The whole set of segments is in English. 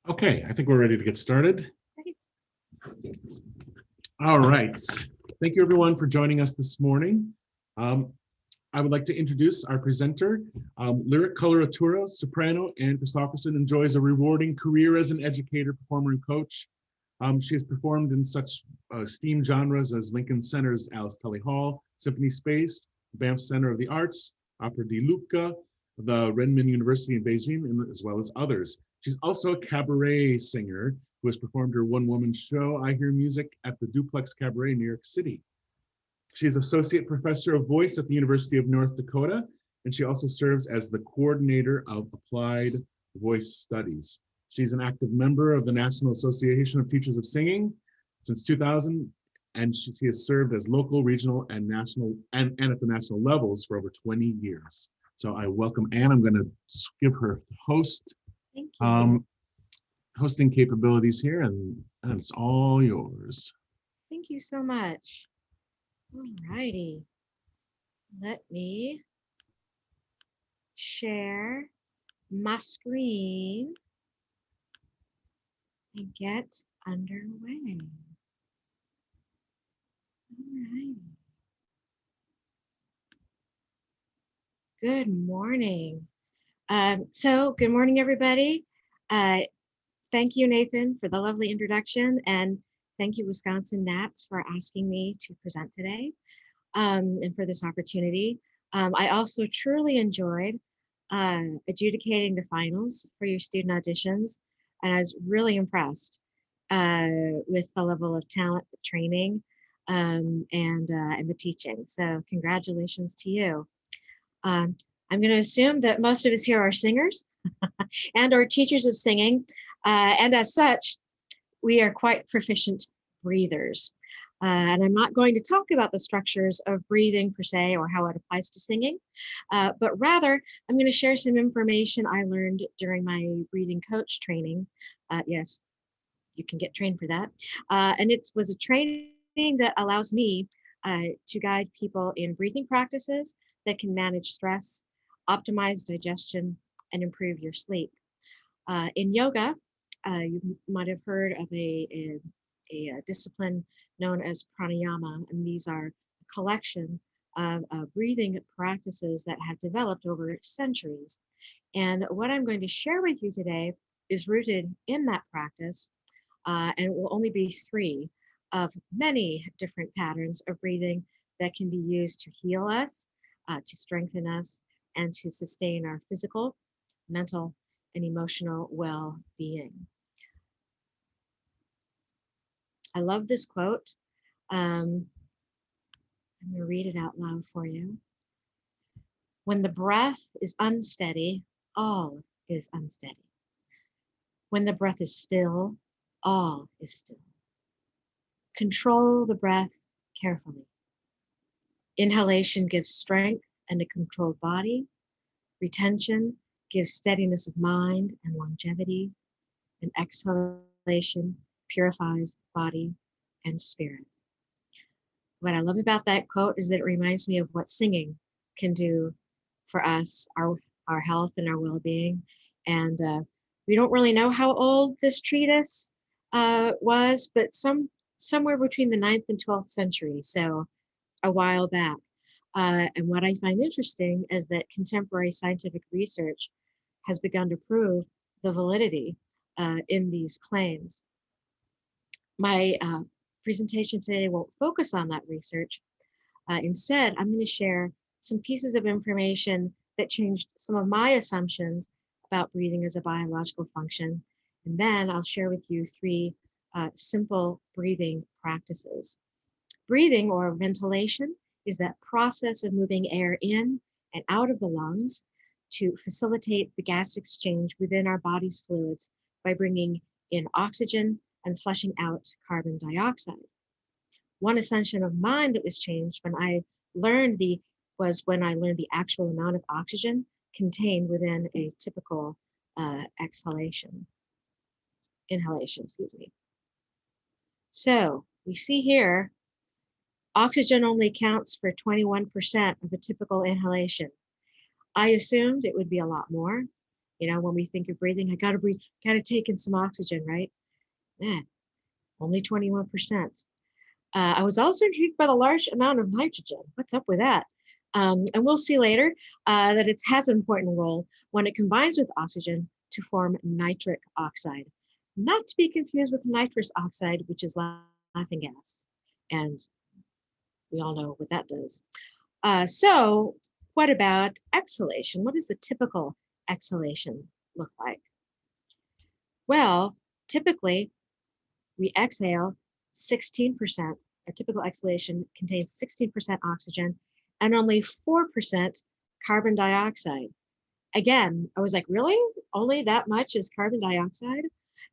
Okay, I think we're ready to get started. Great. All right. Thank you everyone for joining us this morning. I would like to introduce our presenter. Lyric coloratura, soprano, Anne Christopherson enjoys a rewarding career as an educator, performer, and coach. She has performed in such esteemed genres as Lincoln Center's Alice Tully Hall, Symphony Space, Banff Center of the Arts, Opera di Lucca, the Renmin University in Beijing, as well as others. She's also a cabaret singer who has performed her one-woman show, I Hear Music, at the Duplex Cabaret in New York City. She is Associate Professor of Voice at the University of North Dakota, and she also serves as the coordinator of Applied Voice Studies. She's an active member of the National Association of Teachers of Singing since 2000, and she has served as local, regional, and national, and at the national levels for over 20 years. So I welcome Anne. I'm going to give her host Thank you. hosting capabilities here, and it's all yours. Thank you so much. All righty. Let me share my screen and get underway. All righty. Good morning. Good morning, everybody. Thank you, Nathan, for the lovely introduction, and thank you, Wisconsin Nats, for asking me to present today and for this opportunity. I also truly enjoyed adjudicating the finals for your student auditions, and I was really impressed with the level of talent, the training, and the teaching. So congratulations to you. I'm going to assume that most of us here are singers and are teachers of singing, and as such, we are quite proficient breathers. And I'm not going to talk about the structures of breathing per se or how it applies to singing, but rather I'm going to share some information I learned during my breathing coach training. Yes, you can get trained for that. And it was a training that allows me to guide people in breathing practices that can manage stress, optimize digestion, and improve your sleep. In yoga, you might have heard of a discipline known as pranayama, and these are a collection of breathing practices that have developed over centuries. And what I'm going to share with you today is rooted in that practice, and it will only be 3 of many different patterns of breathing that can be used to heal us, to strengthen us, and to sustain our physical, mental, and emotional well-being. I love this quote. I'm going to read it out loud for you. When the breath is unsteady, all is unsteady. When the breath is still, all is still. Control the breath carefully. Inhalation gives strength and a controlled body. Retention gives steadiness of mind and longevity. And exhalation purifies body and spirit. What I love about that quote is that it reminds me of what singing can do for us, our health and our well-being. And we don't really know how old this treatise was, but somewhere between the 9th and 12th century, so a while back. And what I find interesting is that contemporary scientific research has begun to prove the validity in these claims. My presentation today won't focus on that research. Instead, I'm going to share some pieces of information that changed some of my assumptions about breathing as a biological function. And then I'll share with you 3 simple breathing practices. Breathing, or ventilation, is that process of moving air in and out of the lungs to facilitate the gas exchange within our body's fluids by bringing in oxygen and flushing out carbon dioxide. One assumption of mine that was changed when I learned the actual amount of oxygen contained within a typical inhalation, excuse me. So we see here, oxygen only accounts for 21% of a typical inhalation. I assumed it would be a lot more, You know, when we think of breathing, I gotta breathe, gotta take in some oxygen, right? Eh, only 21%. I was also intrigued by the large amount of nitrogen. What's up with that? And we'll see later that it has an important role when it combines with oxygen to form nitric oxide, not to be confused with nitrous oxide, which is laughing gas. And we all know what that does. So, what about exhalation? What does the typical exhalation look like? Well, typically we exhale 16%. A typical exhalation contains 16% oxygen and only 4% carbon dioxide. Again, I was like, really? Only that much is carbon dioxide?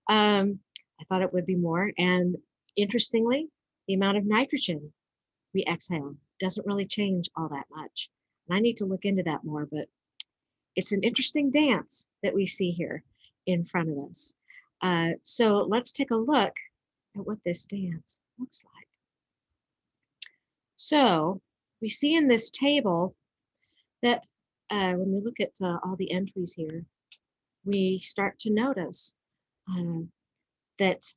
I thought it would be more. And interestingly, the amount of nitrogen we exhale doesn't really change all that much. And I need to look into that more, but it's an interesting dance that we see here in front of us. So let's take a look at what this dance looks like. So we see in this table that when we look at all the entries here, we start to notice uh, that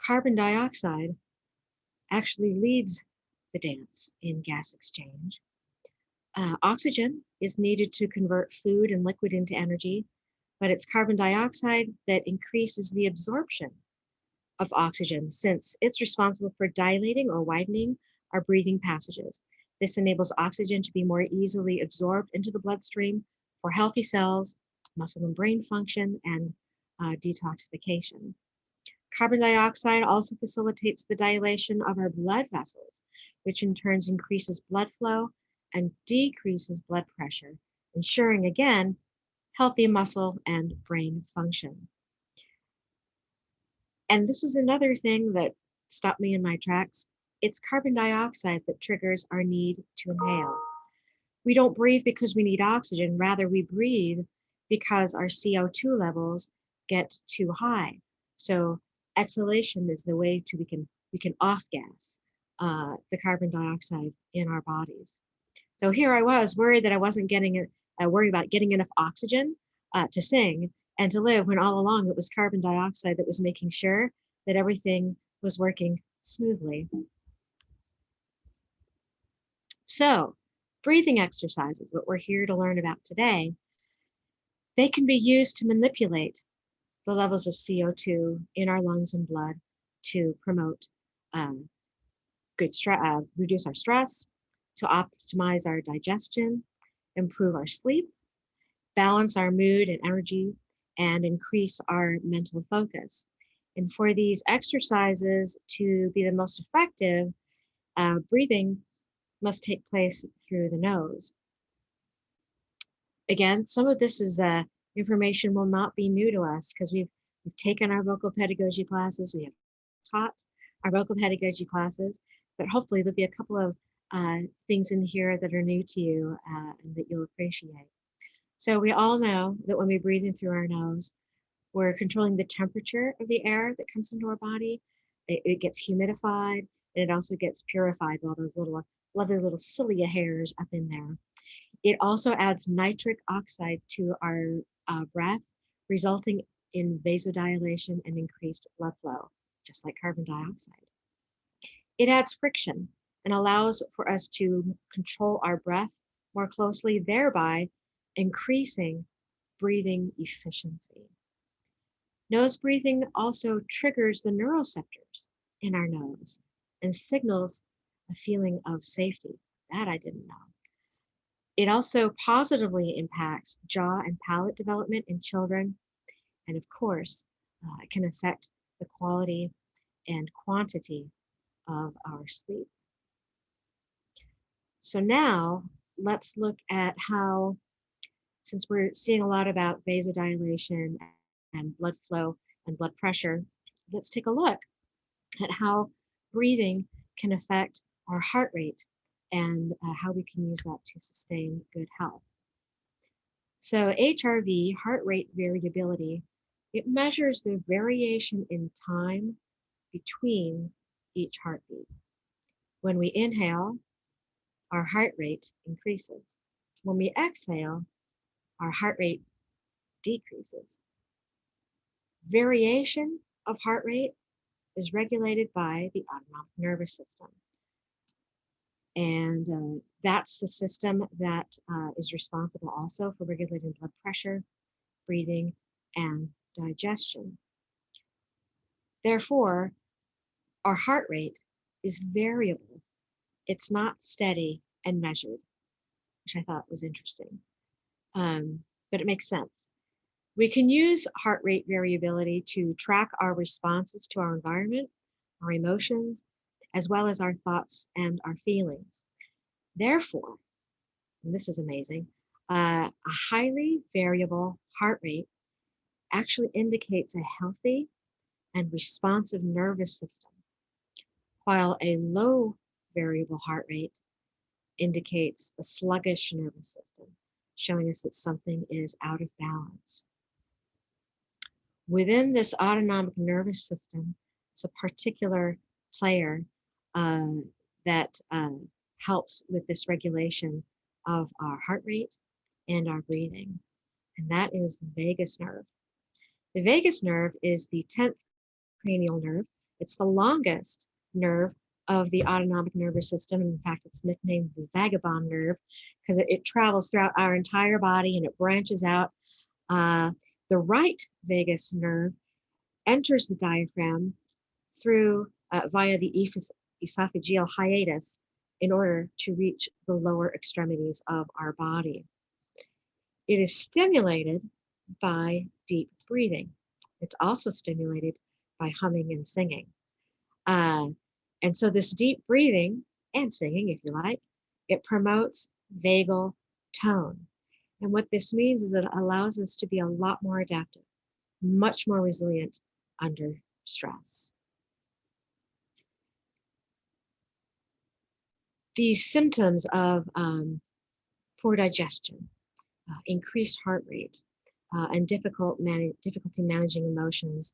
carbon dioxide actually leads the dance in gas exchange. Oxygen is needed to convert food and liquid into energy, but it's carbon dioxide that increases the absorption of oxygen since it's responsible for dilating or widening our breathing passages. This enables oxygen to be more easily absorbed into the bloodstream for healthy cells, muscle and brain function, and detoxification. Carbon dioxide also facilitates the dilation of our blood vessels, which in turn increases blood flow and decreases blood pressure, ensuring again healthy muscle and brain function. And this was another thing that stopped me in my tracks. It's carbon dioxide that triggers our need to inhale. We don't breathe because we need oxygen, rather, we breathe because our CO2 levels get too high. So exhalation is the way to we can off gas the carbon dioxide in our bodies. So here I was worried that I wasn't getting it, worried about getting enough oxygen to sing and to live when all along it was carbon dioxide that was making sure that everything was working smoothly. So breathing exercises, what we're here to learn about today, they can be used to manipulate the levels of CO2 in our lungs and blood to promote um, reduce our stress, to optimize our digestion, improve our sleep, balance our mood and energy, and increase our mental focus. And for these exercises to be the most effective, breathing must take place through the nose. Again, some of this is information will not be new to us because we've taken our vocal pedagogy classes, we have taught our vocal pedagogy classes, but hopefully there'll be a couple of things in here that are new to you and that you'll appreciate. So we all know that when we breathe in through our nose, we're controlling the temperature of the air that comes into our body. It gets humidified and it also gets purified by all those little lovely little cilia hairs up in there. It also adds nitric oxide to our breath, resulting in vasodilation and increased blood flow, just like carbon dioxide. It adds friction and allows for us to control our breath more closely, thereby increasing breathing efficiency. Nose breathing also triggers the neuroreceptors in our nose and signals a feeling of safety. That I didn't know. It also positively impacts jaw and palate development in children. And of course, it can affect the quality and quantity of our sleep. So now let's look at how, since we're seeing a lot about vasodilation and blood flow and blood pressure, let's take a look at how breathing can affect our heart rate and how we can use that to sustain good health. So HRV, heart rate variability, it measures the variation in time between each heartbeat. When we inhale, our heart rate increases. When we exhale, our heart rate decreases. Variation of heart rate is regulated by the autonomic nervous system. And that's the system that is responsible also for regulating blood pressure, breathing, and digestion. Therefore, our heart rate is variable. It's not steady and measured, which I thought was interesting. But it makes sense. We can use heart rate variability to track our responses to our environment, our emotions, as well as our thoughts and our feelings. Therefore, and this is amazing, a highly variable heart rate actually indicates a healthy and responsive nervous system, while a low variable heart rate indicates a sluggish nervous system, showing us that something is out of balance. Within this autonomic nervous system, it's a particular player that helps with this regulation of our heart rate and our breathing, and that is the vagus nerve. The vagus nerve is the 10th cranial nerve. It's the longest nerve of the autonomic nervous system. In fact, it's nicknamed the vagabond nerve because it travels throughout our entire body and it branches out. The right vagus nerve enters the diaphragm through via the esophageal hiatus in order to reach the lower extremities of our body. It is stimulated by deep breathing. It's also stimulated by humming and singing. And so this deep breathing and singing, if you like, it promotes vagal tone. And what this means is that it allows us to be a lot more adaptive, much more resilient under stress. These symptoms of poor digestion, increased heart rate, and difficulty managing emotions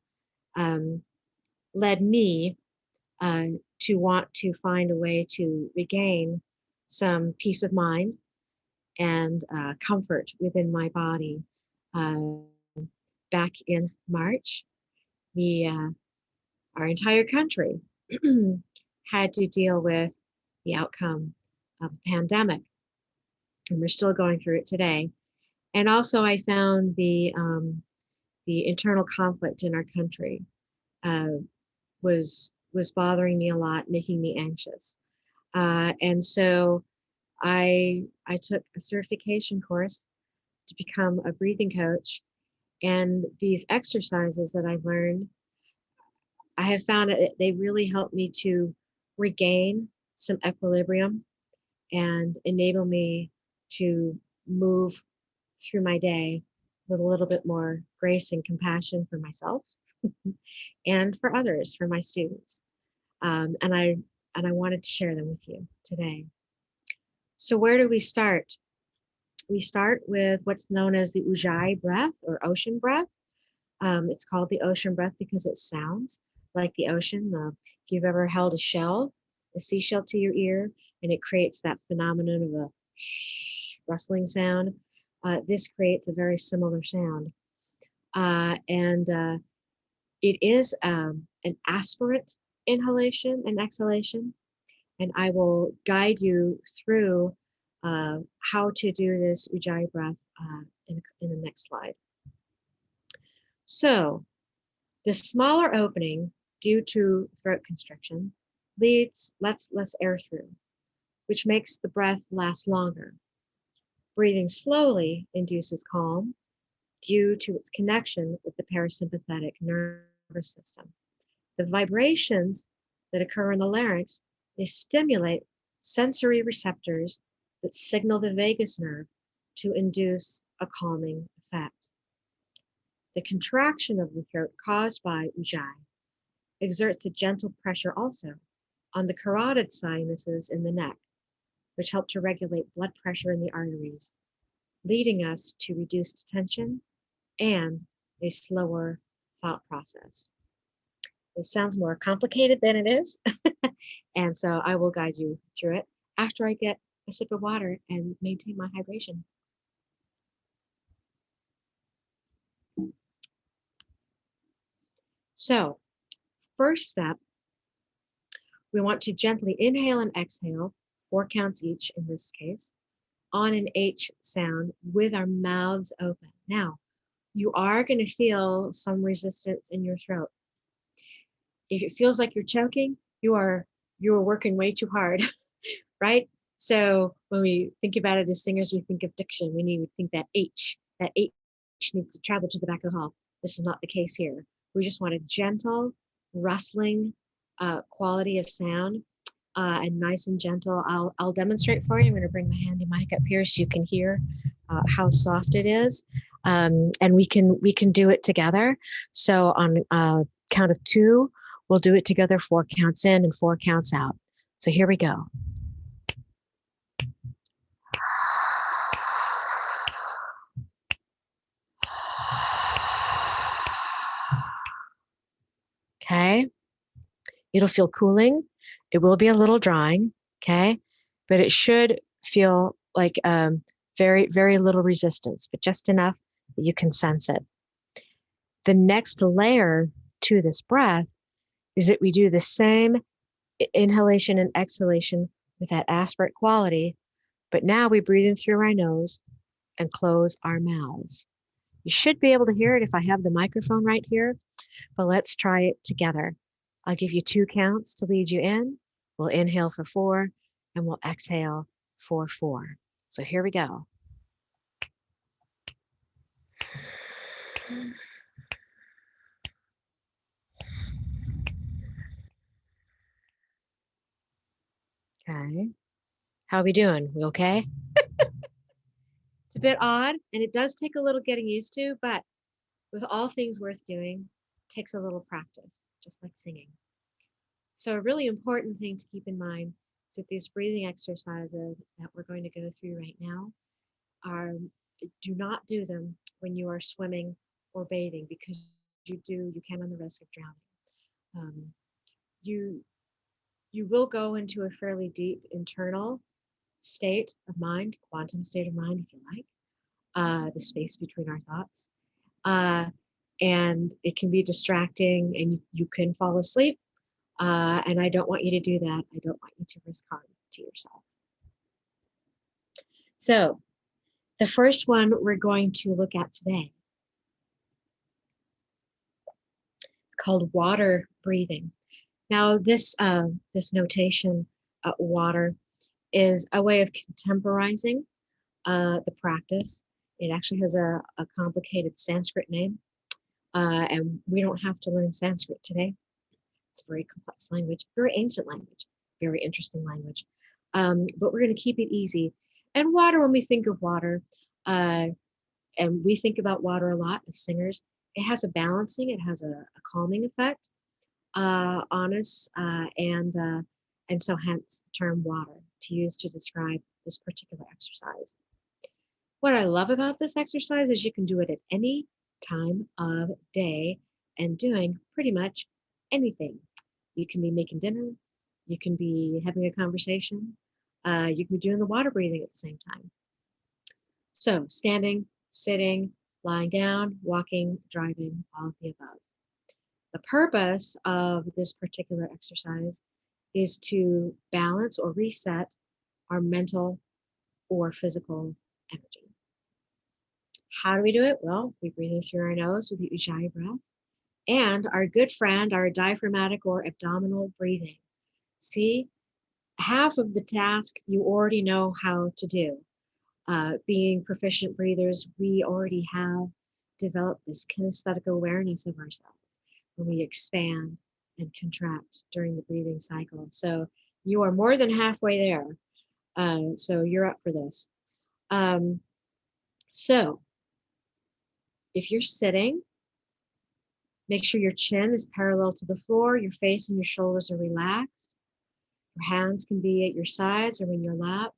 led me to want to find a way to regain some peace of mind and comfort within my body. Back in March, our entire country had to deal with the outcome of a pandemic, and we're still going through it today. And also, I found the internal conflict in our country was bothering me a lot, making me anxious. And so I took a certification course to become a breathing coach. And these exercises that I've learned, I have found that they really help me to regain some equilibrium and enable me to move through my day with a little bit more grace and compassion for myself and for others, for my students. And I wanted to share them with you today. So where do we start? We start with what's known as the Ujjayi breath or ocean breath. It's called the ocean breath because it sounds like the ocean. If you've ever held a seashell to your ear, and it creates that phenomenon of a rustling sound, this creates a very similar sound. And it is an aspirate inhalation and exhalation. And I will guide you through how to do this Ujjayi breath in the next slide. So the smaller opening due to throat constriction lets less air through, which makes the breath last longer. Breathing slowly induces calm due to its connection with the parasympathetic nervous system. The vibrations that occur in the larynx, they stimulate sensory receptors that signal the vagus nerve to induce a calming effect. The contraction of the throat caused by Ujjayi exerts a gentle pressure also on the carotid sinuses in the neck, which help to regulate blood pressure in the arteries, leading us to reduced tension and a slower thought process. It sounds more complicated than it is, and so I will guide you through it after I get a sip of water and maintain my hydration. So first step, we want to gently inhale and exhale, 4 counts each in this case, on an H sound with our mouths open. Now, you are going to feel some resistance in your throat. If it feels like you're choking, you are working way too hard, right? So when we think about it as singers, we think of diction. We think that H needs to travel to the back of the hall. This is not the case here. We just want a gentle, rustling quality of sound, and nice and gentle. I'll demonstrate for you. I'm going to bring my handy mic up here so you can hear how soft it is, and we can do it together. So on count of 2, we'll do it together, 4 counts in and 4 counts out. So here we go. Okay. It'll feel cooling. It will be a little drying. Okay. But it should feel like very, very little resistance, but just enough that you can sense it. The next layer to this breath is that we do the same inhalation and exhalation with that aspirate quality, but now we breathe in through our nose and close our mouths. You should be able to hear it if I have the microphone right here, but let's try it together. I'll give you 2 counts to lead you in. We'll inhale for 4 and we'll exhale for 4. So here we go. Okay. How are we doing? We okay? It's a bit odd and it does take a little getting used to, but with all things worth doing, it takes a little practice, just like singing. So a really important thing to keep in mind is that these breathing exercises that we're going to go through right now do not do them when you are swimming or bathing, because you can run the risk of drowning. You will go into a fairly deep internal state of mind, quantum state of mind, if you like, the space between our thoughts. And it can be distracting and you can fall asleep. And I don't want you to do that. I don't want you to risk harm to yourself. So the first one we're going to look at today, it's called water breathing. Now this notation, water, is a way of contemporizing the practice. It actually has a complicated Sanskrit name, and we don't have to learn Sanskrit today. It's a very complex language, very ancient language, very interesting language. But we're going to keep it easy. And water, when we think of water, and we think about water a lot as singers, it has a balancing, it has a calming effect on us, and so hence the term water to use to describe this particular exercise. What I love about this exercise is you can do it at any time of day and doing pretty much anything. You can be making dinner, you can be having a conversation, you can be doing the water breathing at the same time. So standing, sitting, lying down, walking, driving, all of the above. The purpose of this particular exercise is to balance or reset our mental or physical energy. How do we do it? Well, we breathe in through our nose with the Ujjayi breath and our good friend, our diaphragmatic or abdominal breathing. See, half of the task you already know how to do. Being proficient breathers, we already have developed this kinesthetic awareness of ourselves when we expand and contract during the breathing cycle. So you are more than halfway there. So you're up for this. So if you're sitting, make sure your chin is parallel to the floor, your face and your shoulders are relaxed. Your hands can be at your sides or in your lap.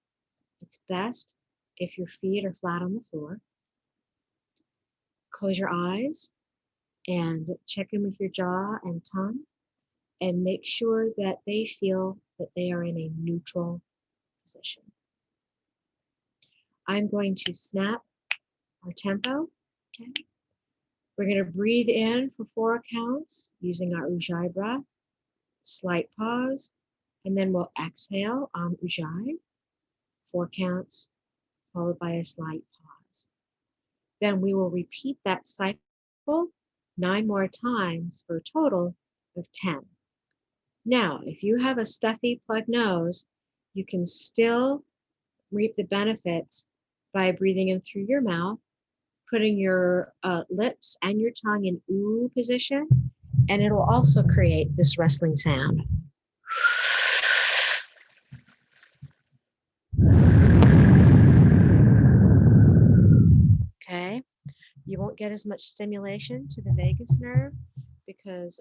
It's best if your feet are flat on the floor. Close your eyes and check in with your jaw and tongue and make sure that they feel that they are in a neutral position. I'm going to snap our tempo, okay? We're going to breathe in for 4 counts using our Ujjayi breath, slight pause, and then we'll exhale on Ujjayi, 4 counts, followed by a slight pause. Then we will repeat that cycle 9 more times for a total of 10. Now, if you have a stuffy plugged nose, you can still reap the benefits by breathing in through your mouth, putting your lips and your tongue in ooh position, and it'll also create this rustling sound. Okay, you won't get as much stimulation to the vagus nerve because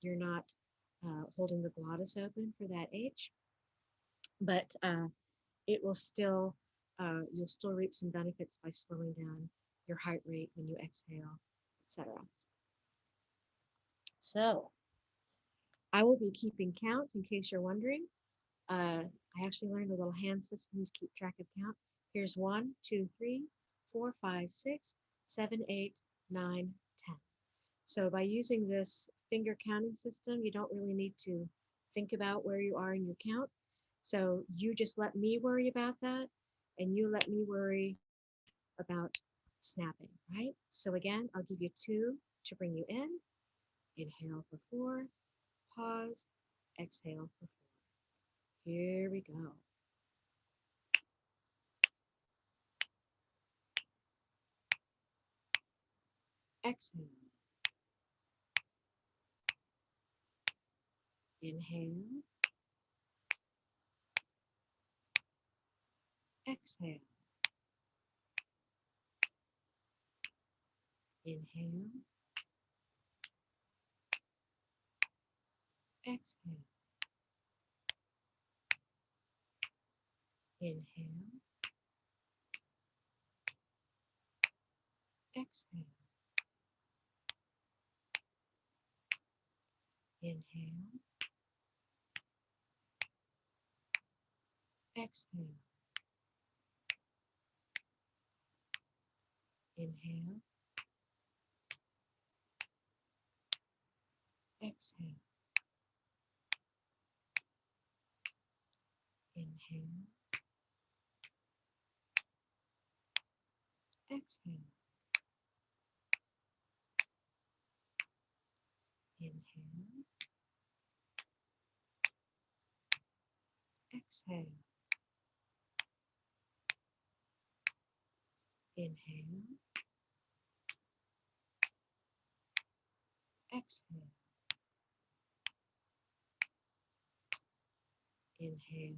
you're not holding the glottis open for that H, but it will still, you'll still reap some benefits by slowing down your heart rate when you exhale, etc. So I will be keeping count in case you're wondering. I actually learned a little hand system to keep track of count. Here's 1, 2, 3, 4, 5, 6, 7, 8, 9, 10. So by using this finger counting system, you don't really need to think about where you are in your count. So you just let me worry about that, and you let me worry about snapping, right? So again, I'll give you 2 to bring you in. Inhale for 4, pause, exhale for 4. Here we go. Exhale. Inhale. Exhale. Inhale. Exhale. Inhale. Exhale. Inhale. Exhale. Inhale. Exhale. Inhale. Exhale. Inhale. Exhale. Inhale. Exhale. Inhale.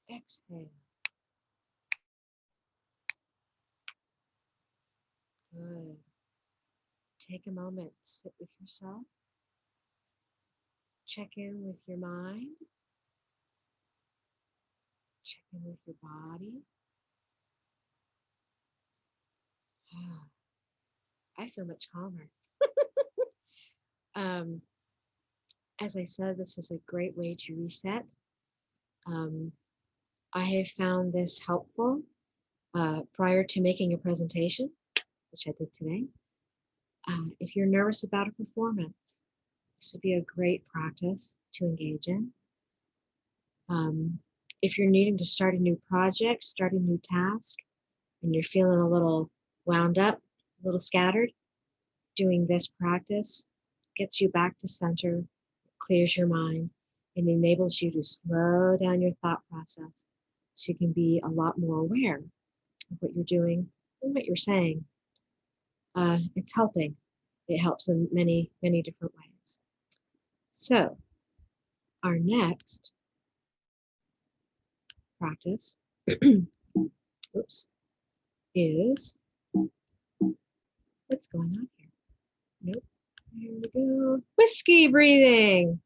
Exhale. Good. Take a moment, sit with yourself. Check in with your mind. Check in with your body. I feel much calmer. As I said, this is a great way to reset. I have found this helpful prior to making a presentation, which I did today. If you're nervous about a performance, this would be a great practice to engage in. If you're needing to start a new project, start a new task, and you're feeling a little wound up, a little scattered, doing this practice gets you back to center, clears your mind, and enables you to slow down your thought process so you can be a lot more aware of what you're doing and what you're saying. It's helping. It helps in many, many different ways. So our next practice oops, is, what's going on here? Nope. Here we go. Whiskey breathing.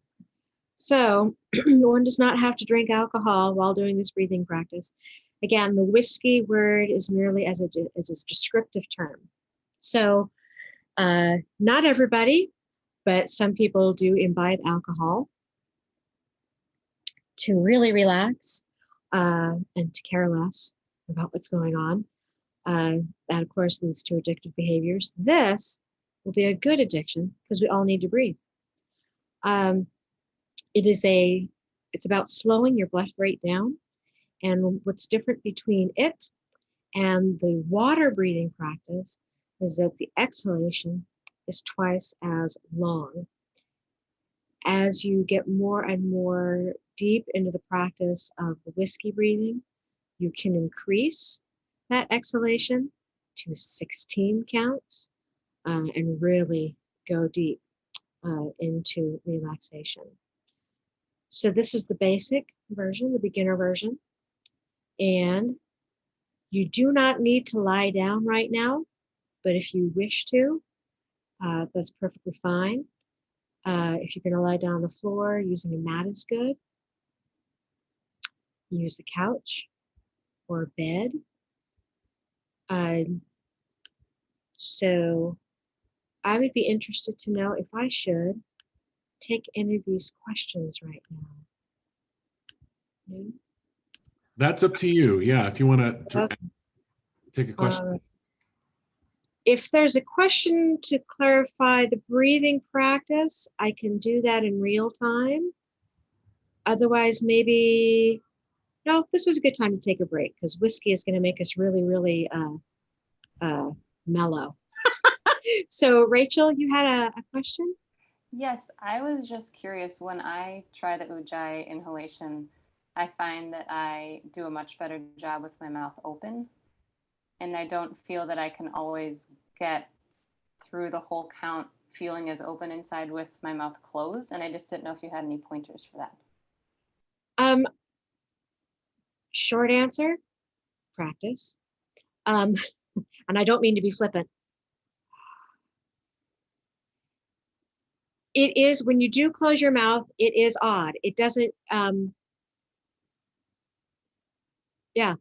So one does not have to drink alcohol while doing this breathing practice. Again, the whiskey word is merely as a descriptive term. So not everybody, but some people do imbibe alcohol to really relax and to care less about what's going on. That, of course, leads to addictive behaviors. This will be a good addiction because we all need to breathe. Um, it's about slowing your breath rate down. And what's different between it and the water breathing practice is that the exhalation is twice as long. As you get more and more deep into the practice of the whiskey breathing, you can increase that exhalation to 16 counts and really go deep into relaxation. So this is the basic version, the beginner version. And you do not need to lie down right now, but if you wish to, that's perfectly fine. If you're going to lie down on the floor, using a mat is good. Use the couch or bed. So I would be interested to know if I should take any of these questions right now. That's up to you. Yeah, if you want to Okay. take a question. If there's a question to clarify the breathing practice, I can do that in real time. Otherwise, maybe, no, this is a good time to take a break because whiskey is going to make us really, really mellow. So Rachel, you had a question? Yes, I was just curious. When I try the Ujjayi inhalation, I find that I do a much better job with my mouth open. And I don't feel that I can always get through the whole count feeling as open inside with my mouth closed. And I just didn't know if you had any pointers for that. Short answer, practice. And I don't mean to be flippant. It is, when you do close your mouth, it is odd. It doesn't, yeah.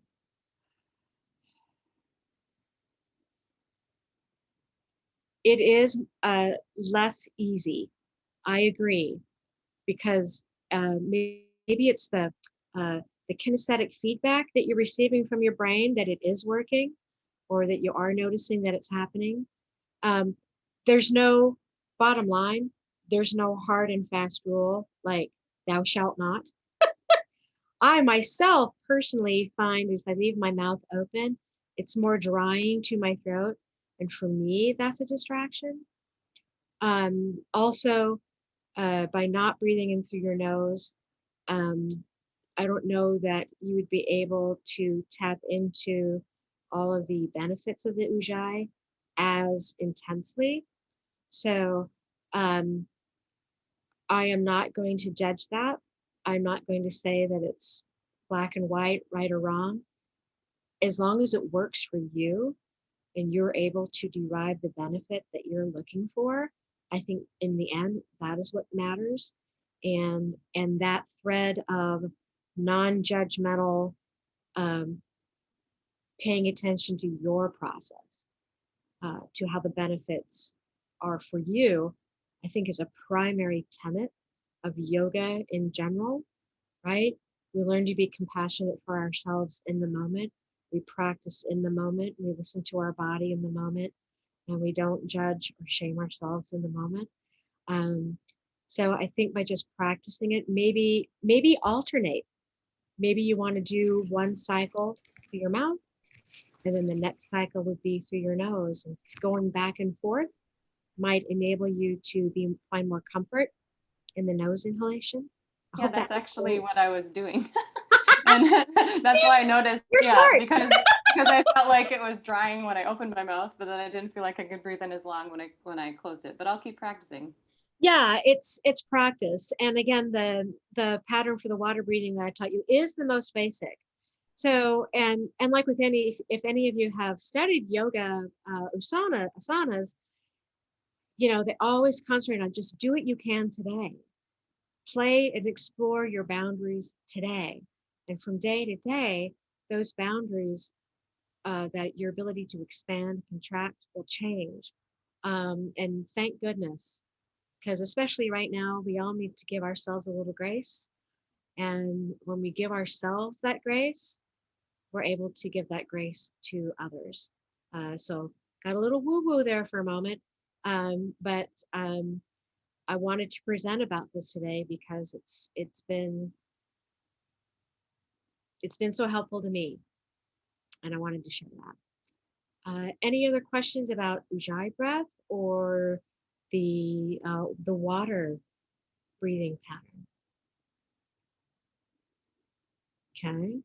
It is less easy. I agree, because maybe it's the kinesthetic feedback that you're receiving from your brain that it is working, or that you are noticing that it's happening. There's no, bottom line, there's no hard and fast rule like thou shalt not. I myself personally find if I leave my mouth open, it's more drying to my throat. And for me, that's a distraction. Also, by not breathing in through your nose, I don't know that you would be able to tap into all of the benefits of the Ujjayi as intensely. So I am not going to judge that. I'm not going to say that it's black and white, right or wrong. As long as it works for you and you're able to derive the benefit that you're looking for, I think in the end, that is what matters. And that thread of non-judgmental, paying attention to your process, to how the benefits are for you, I think is a primary tenet of yoga in general, right? We learn to be compassionate for ourselves in the moment. We practice in the moment. We listen to our body in the moment, and we don't judge or shame ourselves in the moment. So I think by just practicing it, maybe alternate. Maybe you want to do one cycle through your mouth, and then the next cycle would be through your nose. And going back and forth might enable you to find more comfort in the nose inhalation. Yeah, that's actually what I was doing. And that's why I noticed. You're smart. because I felt like it was drying when I opened my mouth, but then I didn't feel like I could breathe in as long when I closed it. But I'll keep practicing. Yeah, it's practice. And again, the pattern for the water breathing that I taught you is the most basic. So, and like with if any of you have studied yoga, asanas, they always concentrate on just do what you can today. Play and explore your boundaries today. And from day to day, those boundaries, that your ability to expand, contract will change. And thank goodness, because especially right now, we all need to give ourselves a little grace. And when we give ourselves that grace, we're able to give that grace to others. So got a little woo-woo there for a moment. But I wanted to present about this today because it's been so helpful to me, and I wanted to share that. Any other questions about Ujjayi breath or the water breathing pattern? Okay.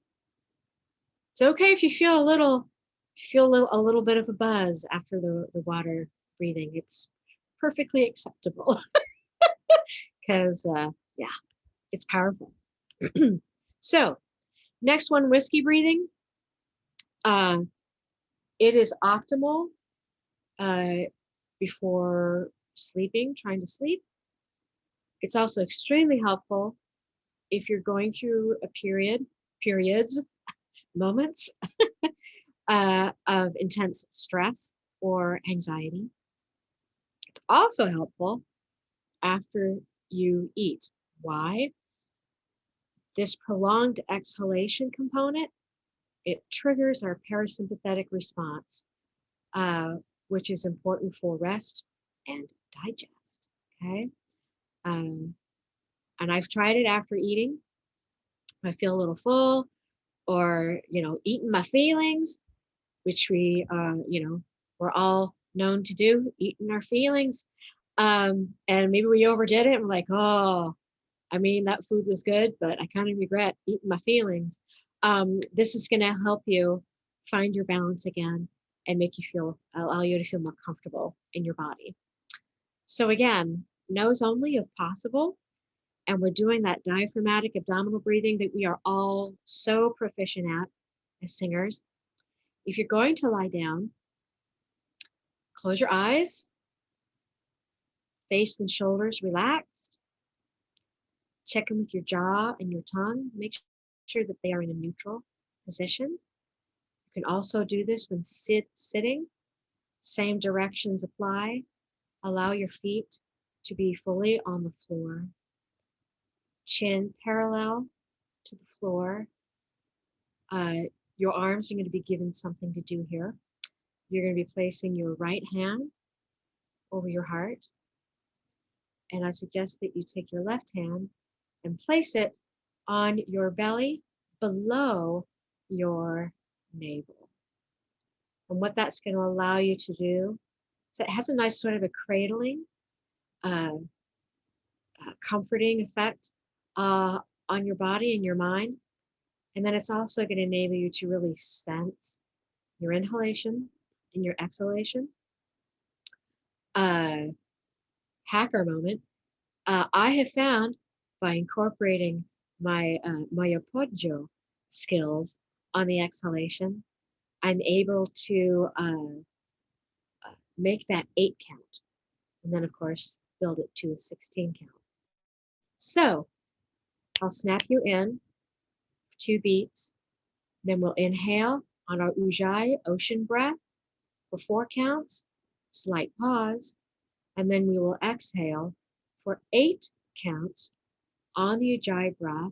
It's okay if you feel a little bit of a buzz after the water breathing. It's perfectly acceptable because yeah, it's powerful. So next one, whiskey breathing. It is optimal before sleeping, trying to sleep. It's also extremely helpful if you're going through a periods, moments of intense stress or anxiety. It's also helpful after you eat. Why? This prolonged exhalation component, it triggers our parasympathetic response, uh, which is important for rest and digest. Okay. Um, and I've tried it after eating. I feel a little full, or eating my feelings, which we're all known to do, eating our feelings. And maybe we overdid it and we're like, oh, I mean, that food was good, but I kind of regret eating my feelings. This is going to help you find your balance again and allow you to feel more comfortable in your body. So again, nose only if possible. And we're doing that diaphragmatic abdominal breathing that we are all so proficient at as singers. If you're going to lie down, close your eyes, face and shoulders relaxed. Check in with your jaw and your tongue. Make sure that they are in a neutral position. You can also do this when sitting. Same directions apply. Allow your feet to be fully on the floor. Chin parallel to the floor. Your arms are going to be given something to do here. You're going to be placing your right hand over your heart. And I suggest that you take your left hand and place it on your belly below your navel. And what that's going to allow you to do, so it has a nice sort of a cradling, uh, comforting effect on your body and your mind. And then it's also going to enable you to really sense your inhalation and your exhalation. Hacker moment. I have found by incorporating my Mayapojo skills on the exhalation, I'm able to make that 8 count. And then, of course, build it to a 16 count. So I'll snap you in 2 beats. Then we'll inhale on our Ujjayi ocean breath for 4 counts, slight pause, and then we will exhale for 8 counts on the Ujjayi breath,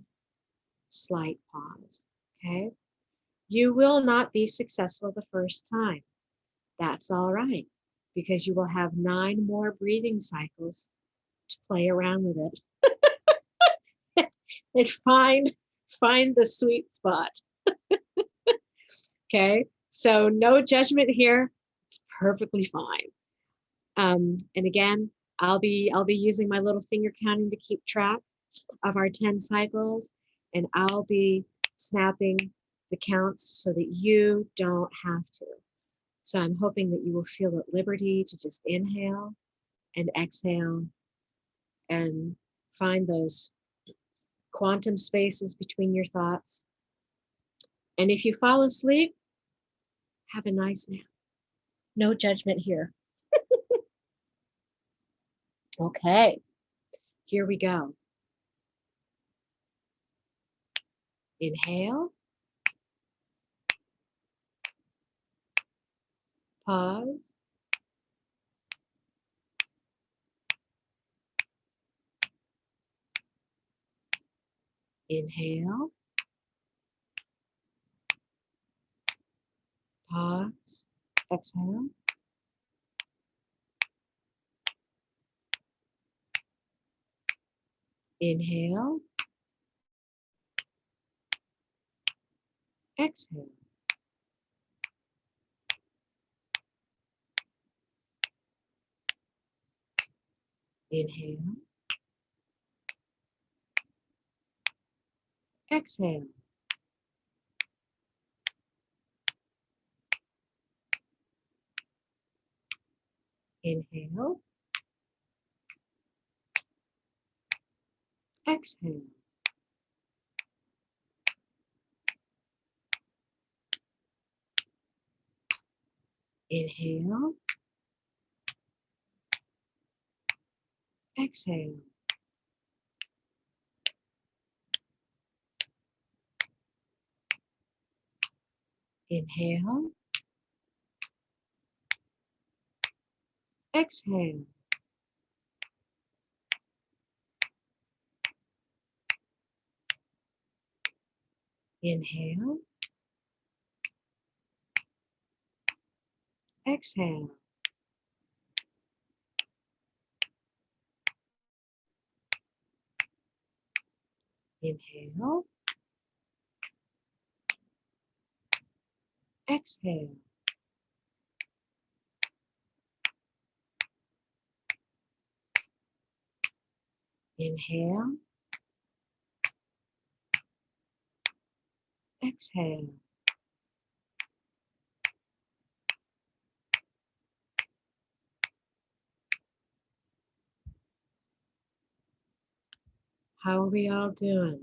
slight pause. Okay? You will not be successful the first time. That's all right, because you will have 9 more breathing cycles to play around with it and find the sweet spot. Okay, so no judgment here. It's perfectly fine. And again, I'll be using my little finger counting to keep track of our 10 cycles, and I'll be snapping the counts so that you don't have to. So I'm hoping that you will feel at liberty to just inhale and exhale and find those quantum spaces between your thoughts. And if you fall asleep, have a nice nap. No judgment here. Okay, here we go. Inhale. Pause. Inhale. Pause. Exhale. Inhale. Exhale. Inhale. Exhale. Inhale. Exhale. Inhale. Exhale. Inhale. Exhale. Inhale. Exhale. Inhale. Exhale. Inhale. Exhale. How are we all doing?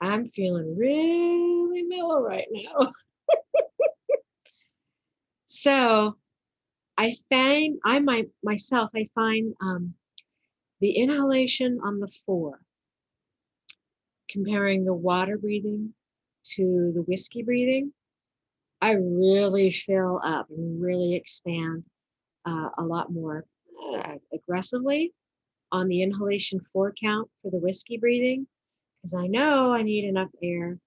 I'm feeling really mellow right now. So I find, myself, I find the inhalation on the 4, comparing the water breathing to the whiskey breathing, I really fill up and really expand a lot more aggressively on the inhalation 4 count for the whiskey breathing, because I know I need enough air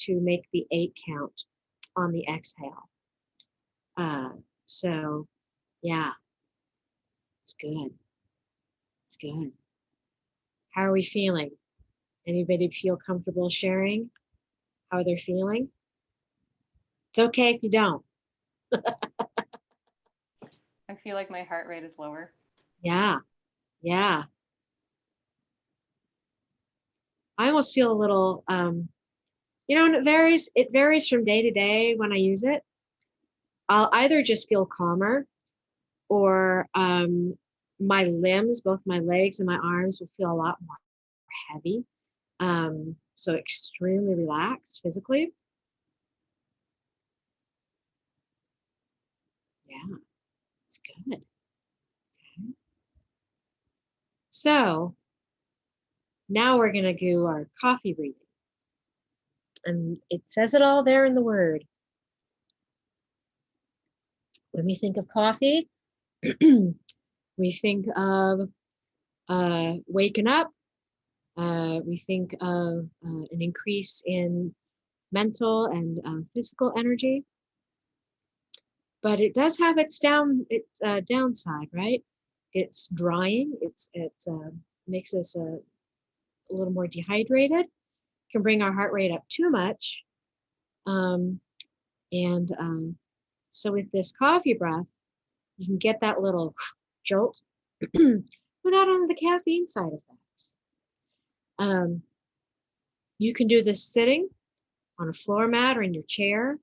to make the 8 count on the exhale. So yeah, it's good. It's good. How are we feeling? Anybody feel comfortable sharing how they're feeling? It's okay if you don't. I feel like my heart rate is lower. Yeah, yeah. I almost feel a little, and it varies from day to day when I use it. I'll either just feel calmer, or my limbs, both my legs and my arms, will feel a lot more heavy. So extremely relaxed physically. Yeah, it's good. Okay. So now we're going to do our coffee breathing. And it says it all there in the word. When we think of coffee, we think of waking up. We think of an increase in mental and physical energy. But it does have its downside, right? It's drying. It makes us a little more dehydrated. Can bring our heart rate up too much. So with this coffee breath, you can get that little jolt without all the caffeine side effects. You can do this sitting on a floor mat or in your chair.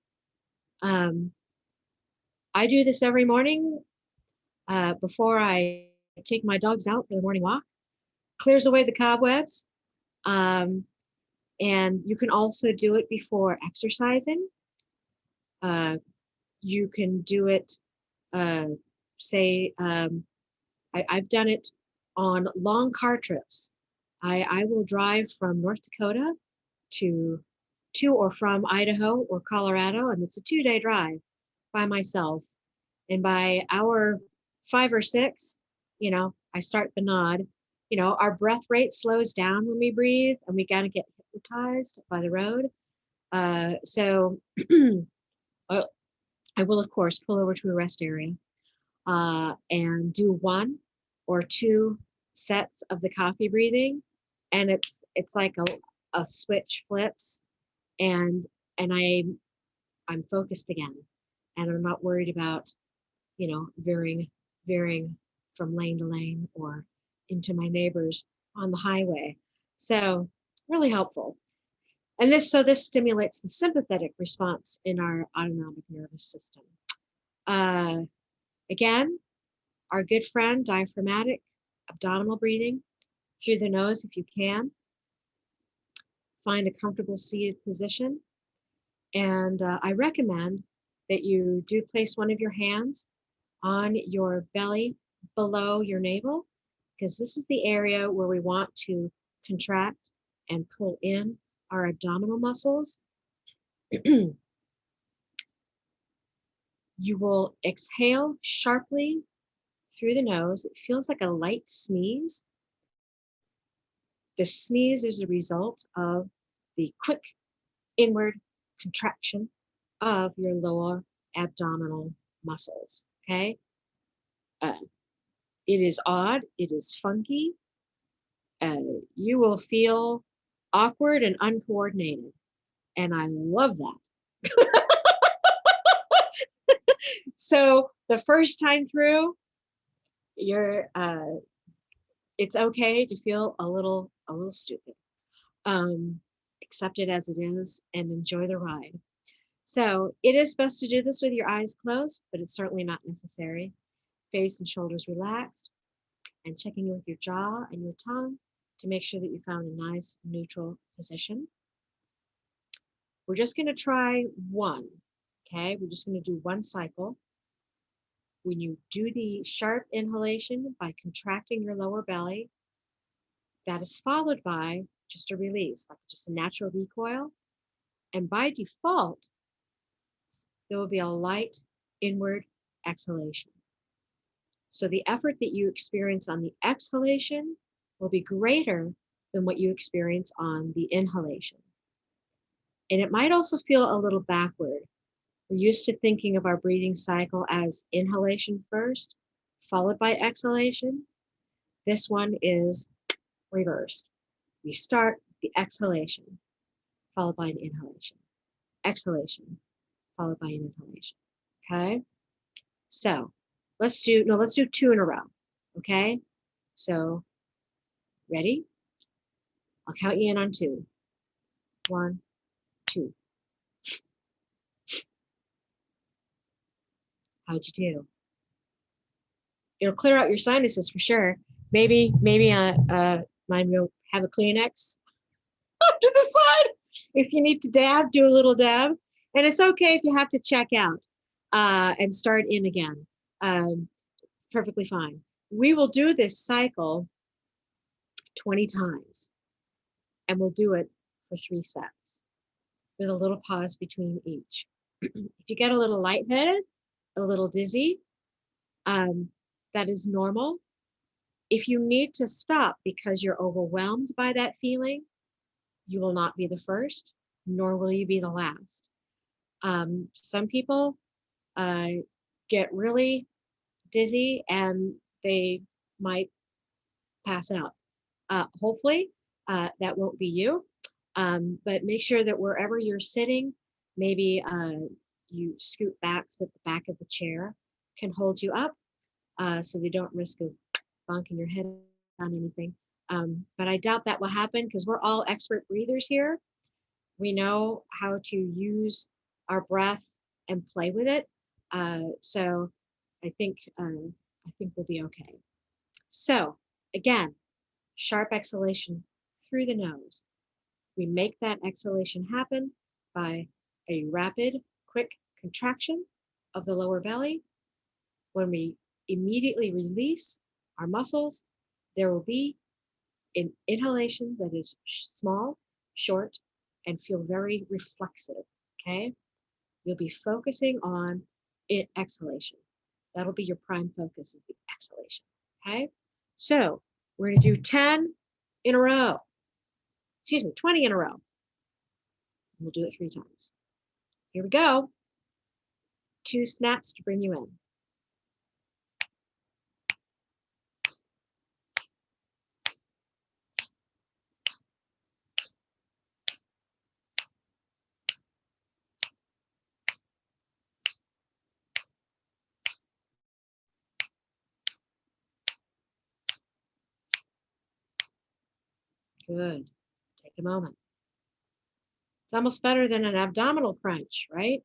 I do this every morning before I take my dogs out for the morning walk. Clears away the cobwebs. And you can also do it before exercising. You can do it, I've done it on long car trips. I will drive from North Dakota to or from Idaho or Colorado, and it's a 2-day drive by myself. And by hour 5 or 6, I start the nod. Our breath rate slows down when we breathe, and we gotta get hypnotized by the road. So I will, of course, pull over to a rest area and do 1 or 2 sets of the coffee breathing. And it's like a switch flips and I'm focused again. And I'm not worried about, veering from lane to lane or into my neighbors on the highway. So really helpful. And this stimulates the sympathetic response in our autonomic nervous system. Again, our good friend, diaphragmatic abdominal breathing through the nose if you can. Find a comfortable seated position. And I recommend that you do place one of your hands on your belly below your navel, because this is the area where we want to contract and pull in our abdominal muscles. You will exhale sharply through the nose. It feels like a light sneeze. The sneeze is a result of the quick inward contraction of your lower abdominal muscles, okay? It is odd, it is funky. You will feel awkward and uncoordinated, and I love that. So the first time through, it's okay to feel a little stupid. Accept it as it is and enjoy the ride. So it is best to do this with your eyes closed, but it's certainly not necessary. Face and shoulders relaxed, and checking with your jaw and your tongue to make sure that you found a nice neutral position. We're just going to try 1, okay? We're just going to do 1 cycle. When you do the sharp inhalation by contracting your lower belly, that is followed by just a release, like just a natural recoil. And by default, there will be a light inward exhalation. So the effort that you experience on the exhalation will be greater than what you experience on the inhalation. And it might also feel a little backward. We're used to thinking of our breathing cycle as inhalation first, followed by exhalation. This one is reversed. We start the exhalation, followed by an inhalation. Exhalation, followed by an inhalation, okay? So let's do 2 in a row, okay? So, ready? I'll count you in on 2. 1, 2. How'd you do? It'll clear out your sinuses for sure. Maybe you'll have a Kleenex to the side. If you need to dab, do a little dab. And it's okay if you have to check out and start in again. It's perfectly fine. We will do this cycle 20 times, and we'll do it for 3 sets with a little pause between each. If you get a little lightheaded, a little dizzy, that is normal. If you need to stop because you're overwhelmed by that feeling, you will not be the first, nor will you be the last. Some people get really dizzy and they might pass out. Hopefully, that won't be you, but make sure that wherever you're sitting, maybe you scoot back so that the back of the chair can hold you up so you don't risk of bonking your head on anything. But I doubt that will happen because we're all expert breathers here. We know how to use our breath and play with it. So I think we'll be okay. So again, sharp exhalation through the nose. We make that exhalation happen by a rapid, quick contraction of the lower belly. When we immediately release our muscles, there will be an inhalation that is small, short, and feel very reflexive, okay? You'll be focusing on exhalation. That'll be your prime focus, is the exhalation, okay? So we're gonna do 10 in a row. 20 in a row. We'll do it 3 times. Here we go. 2 snaps to bring you in. Good. Take a moment. It's almost better than an abdominal crunch, right?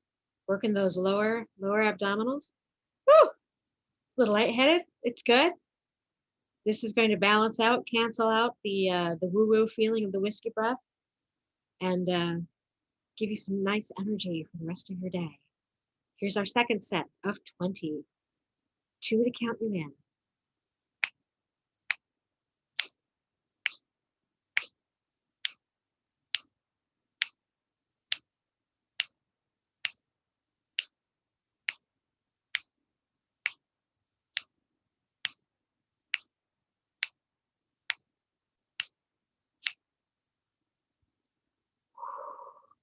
Working those lower abdominals. Woo! Little lightheaded. It's good. This is going to balance out, cancel out the woo-woo feeling of the whiskey breath, and give you some nice energy for the rest of your day. Here's our second set of 20. 2 to count you in.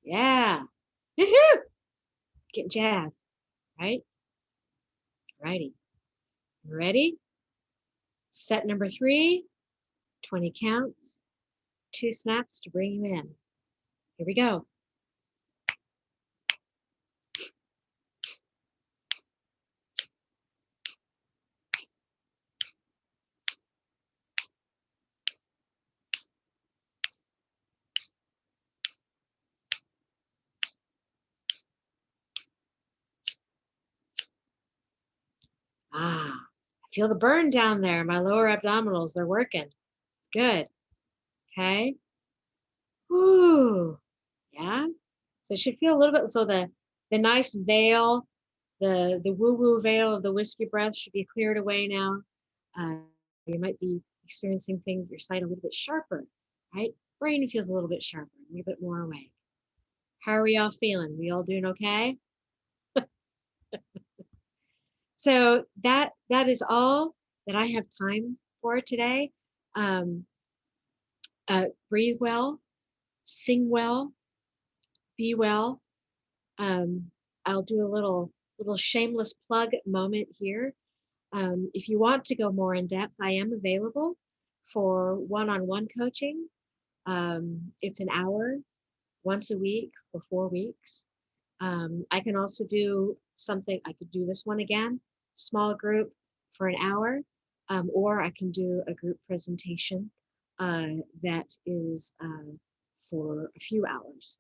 Yeah. Woohoo! Getting jazzed, right? Righty. Ready? Set number 3, 20 counts, 2 snaps to bring you in. Here we go. Ah, I feel the burn down there. My lower abdominals, they're working. It's good. Okay. Woo. Yeah. So it should feel a little bit, so the nice veil, the woo-woo veil of the whiskey breath should be cleared away now. You might be experiencing things, your sight a little bit sharper, right? Brain feels a little bit sharper, a little bit more awake. How are we all feeling? We all doing okay? So that is all that I have time for today. Breathe well, sing well, be well. I'll do a little shameless plug moment here. If you want to go more in depth, I am available for one-on-one coaching. It's an hour once a week for 4 weeks. I can also do something, I could do this one again, small group for an hour, or I can do a group presentation that is for a few hours.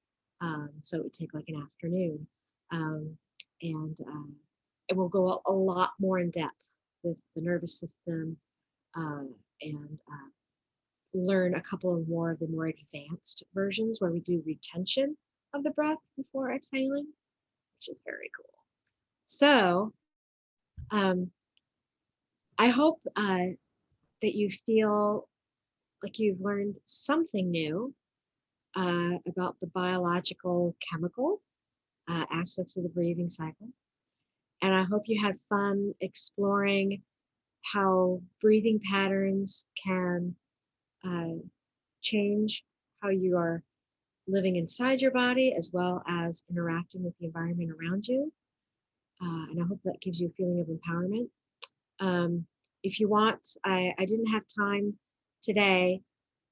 So it would take like an afternoon. And it will go a lot more in depth with the nervous system and learn a couple of more of the more advanced versions where we do retention of the breath before exhaling, which is very cool. So I hope that you feel like you've learned something new about the biological chemical aspects of the breathing cycle. And I hope you had fun exploring how breathing patterns can change how you are living inside your body as well as interacting with the environment around you. And I hope that gives you a feeling of empowerment. If you want, I didn't have time today,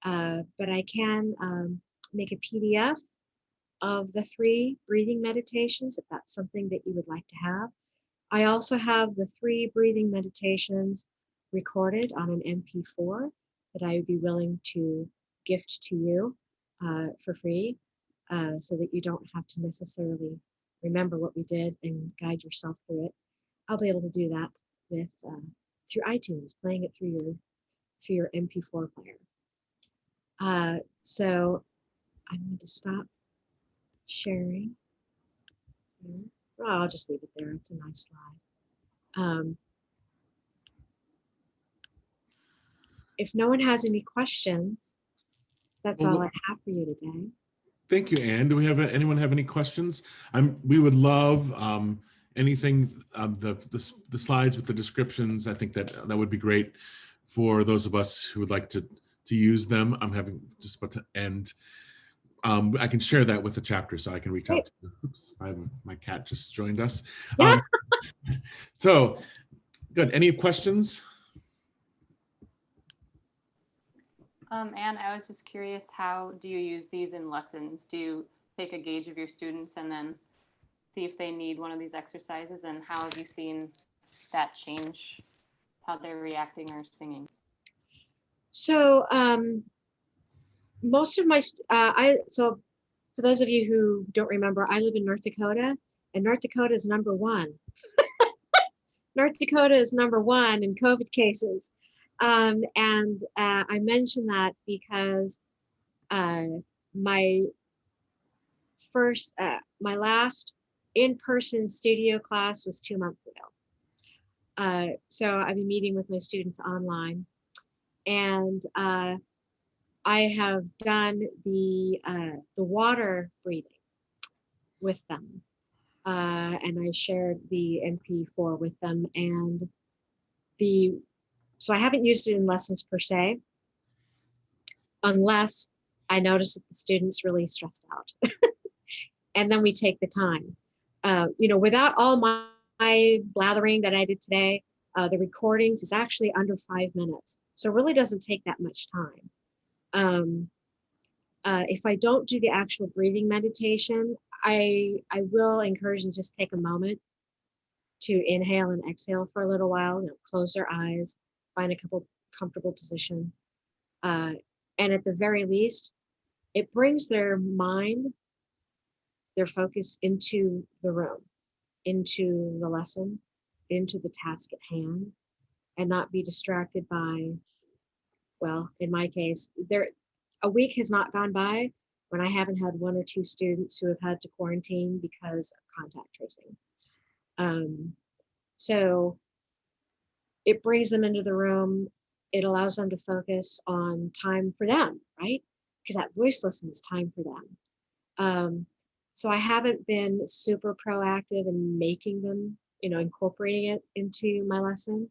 but I can make a PDF of the 3 breathing meditations if that's something that you would like to have. I also have the 3 breathing meditations recorded on an MP4 that I would be willing to gift to you for free so that you don't have to necessarily remember what we did and guide yourself through it. I'll be able to do that with through iTunes, playing it through your MP4 player. So I'm going to stop sharing. Well, I'll just leave it there. It's a nice slide. If no one has any questions, that's all I have for you today. Thank you, Anne. Do we have anyone have any questions? We would love anything, the slides with the descriptions. I think that would be great for those of us who would like to use them. I'm having just about to end. I can share that with the chapter, so I can reach Great. out to, oops, my cat just joined us. Yeah. So good. Any questions? Anne, I was just curious, how do you use these in lessons? Do you take a gauge of your students and then see if they need one of these exercises? And how have you seen that change how they're reacting or singing? So most of my, so for those of you who don't remember, I live in North Dakota, and North Dakota is #1. North Dakota is #1 in COVID cases. And I mention that because my my last in-person studio class was 2 months ago. So I've been meeting with my students online, and I have done the water breathing with them, and I shared the MP4 with them, and so I haven't used it in lessons per se, unless I notice that the student's really stressed out. And then we take the time. Without all my blathering that I did today, the recordings is actually under 5 minutes. So it really doesn't take that much time. If I don't do the actual breathing meditation, I will encourage them to just take a moment to inhale and exhale for a little while, close their eyes, find a couple comfortable position. And at the very least, it brings their mind, their focus into the room, into the lesson, into the task at hand, and not be distracted by, well, in my case, a week has not gone by when I haven't had 1 or 2 students who have had to quarantine because of contact tracing. So it brings them into the room. It allows them to focus on time for them, right? Because that voice lesson is time for them. So I haven't been super proactive in making them, incorporating it into my lesson.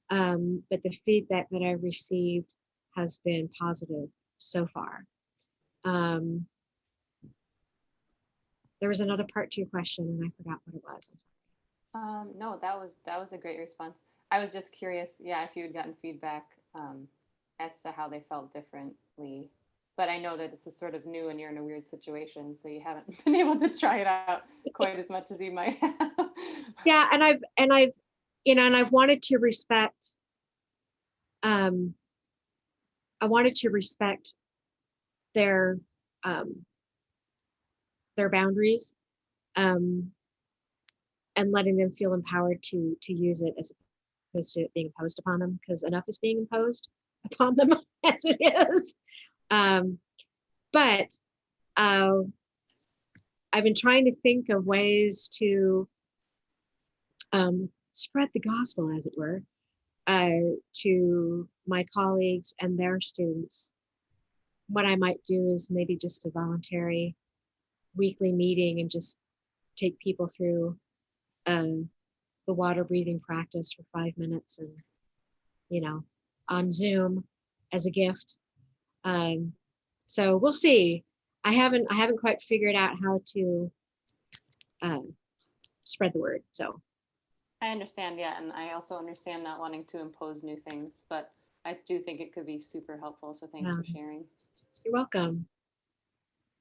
But the feedback that I've received has been positive so far. There was another part to your question and I forgot what it was. I'm sorry. No, that was a great response. I was just curious, yeah, if you had gotten feedback as to how they felt differently. But I know that it's a sort of new and you're in a weird situation, so you haven't been able to try it out quite as much as you might have. Yeah, and I've wanted to respect. I wanted to respect their boundaries, and letting them feel empowered to use it as opposed to it being imposed upon them, because enough is being imposed upon them as it is. But I've been trying to think of ways to spread the gospel, as it were, to my colleagues and their students. What I might do is maybe just a voluntary weekly meeting and just take people through the water breathing practice for 5 minutes, and on Zoom as a gift. So we'll see. I haven't quite figured out how to spread the word. So I understand, yeah, and I also understand not wanting to impose new things, but I do think it could be super helpful. So thanks for sharing. You're welcome.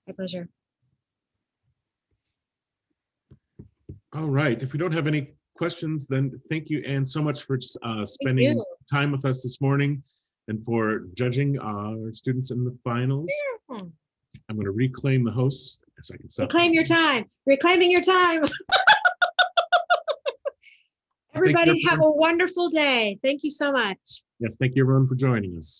My pleasure. All right. If we don't have any questions, then thank you, Anne, so much for spending time with us this morning and for judging our students in the finals. Yeah. I'm going to reclaim the host so I can stop. Reclaim your time. Reclaiming your time. Everybody have a wonderful day. Thank you so much. Yes, thank you everyone for joining us.